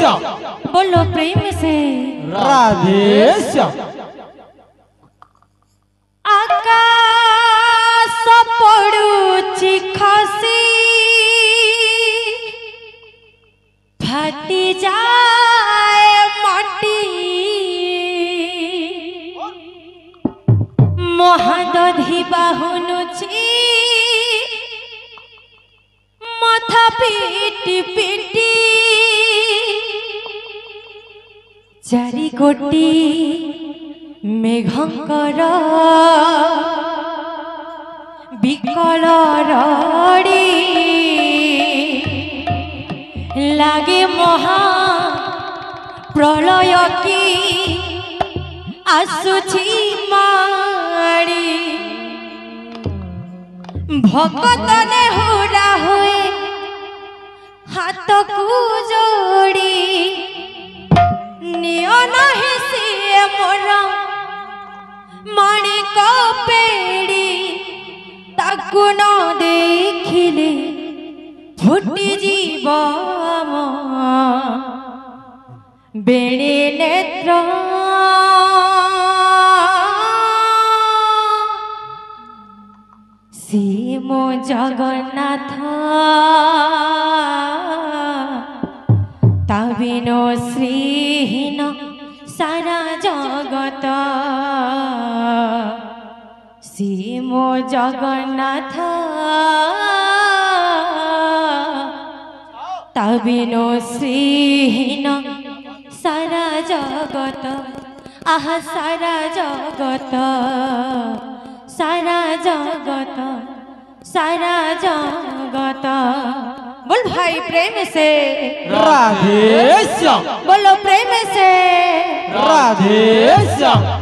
श्याम। बोलो प्रेम से राधे श्याम। आकाश पड़ुची खसी फाटी जाए माटी महादधि बाहुनुची माथा पिटी पिटी चारि कोटी मेघंकर विकल रड़ी लागे महा प्रलय की आसुची माड़ी भगत ने हुरा हुए हाथ को जोड़ी नियो नहीं सिए मोर माणिक पेड़ी ताकु न देखिले फुटी जीव बेणे नेत्र सीम जगन्नाथ ताबिनो श्रीहीन सारा जगत सीम जगन्नाथ ताबिनो श्रीहीन सारा जगत आहा सारा जगत सारा जगत सारा जगत। बोल भाई प्रेम से राधे श्याम। बोलो प्रेम से राधे श्याम।